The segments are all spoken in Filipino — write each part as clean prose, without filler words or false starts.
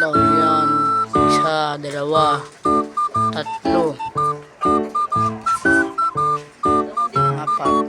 pumalaw. Yan. Isa, dalawa, tatlo, apat.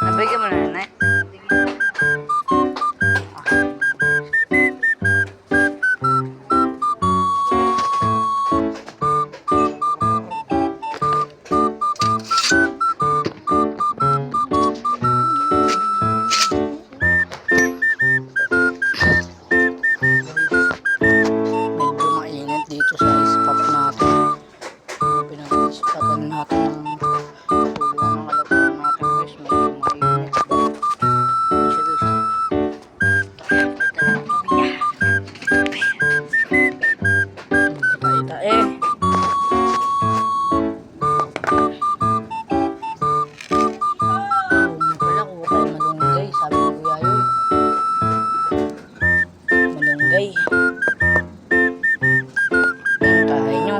Nabigyan mo na nanay. Medyo mainit dito sa spot natin. Pinag-ispatan natin ng tulungan ng kalapang natin guys. Medyo mainit. Isa guys. Tayo. Pala kuha tayo malunggay. Sabi ni Kuya Yoy. Malunggay. Yan tayo nyo.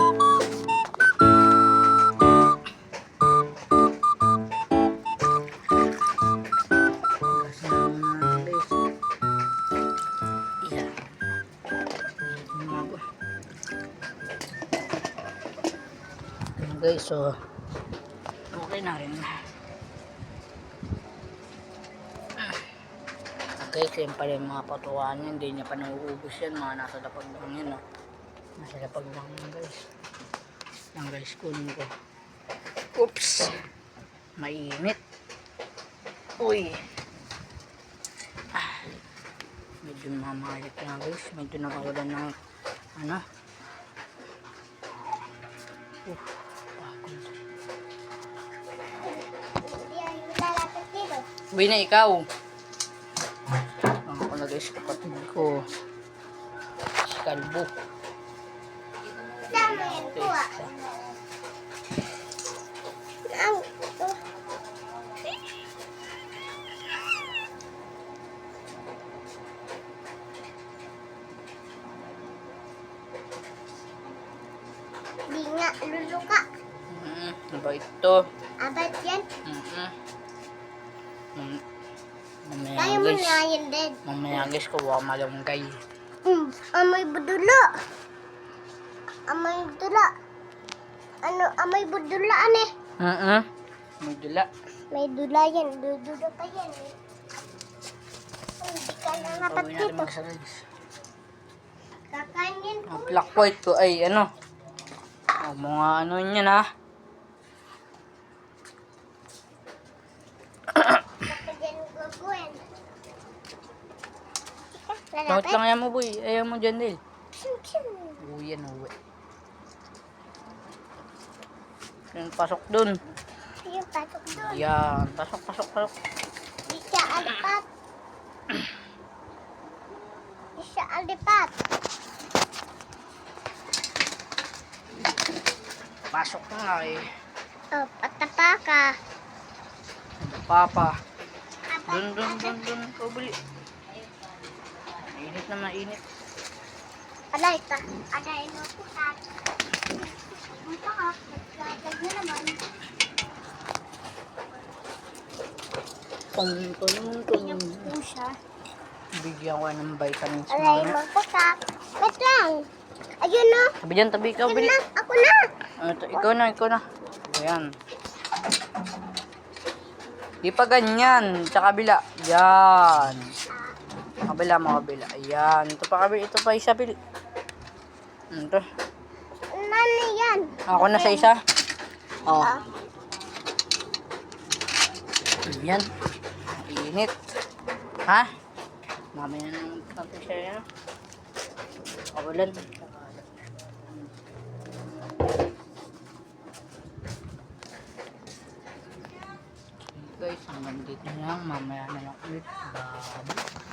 Guys, so okay na rin. Okay, siyempre yung mga patukaan yan, hindi niya pa nauubos yan, mga nasa lapag lang yan, no? Nasa lapag lang yan guys. Ang rice kunin ko. Oops! Mainit. Uy! Medyo mamalit na guys, medyo nakawalan ng ano. Uwi na ikaw. Ako na guys, kapatid ko. Si Kalbo. Di nga, luluka. Ano ito? Abad yan. Mamaya Kaya mo guys. na yan din. Mamaya guys, kuha malunggay. Amoy budula. Amoy budula. Ano, amoy budula ane? May dula. May dula yan. Dudula pa yan. Hindi ka na napat Pawin natin dito. magsa guys. Kakainin ko. Ang black white ko ay ano. Mga ano yan ha. Kapag yan gagawin. Bakit lang yan mo boy? Ayaw mo dyan Dale. Chim-chim. Uwi yan uwi. Yung pasok dun. Yung patok doon. Yan. Pasok. Di siya alipat. Di siya alipat. Pasok na nga eh. Oh, patapa ka. Papa. Dun. Ikaw buli. Mainit na mainit. Alay ka. Alay mo po ka. Punta ka. Nagkagag na naman. Tingnan po siya. Bigyan ko ng vitamins. Alay mo po ka. Wait lang. Ayun no. Tabi dyan, tabi ikaw Ayun bili. na. Ako na. Ikaw na. Ayan. Di pa ganyan. Sa kabila. Yan. Kabila. Ayan. Ito pa isa bil. Ito. Nani yan? Ako na sa isa. Oh. Ah. Ayan. Init. Ha? Mamaya na naman natin siya yan. Kawalan. Guys, hanggang dito lang. Mamaya na lang ulit. Bye.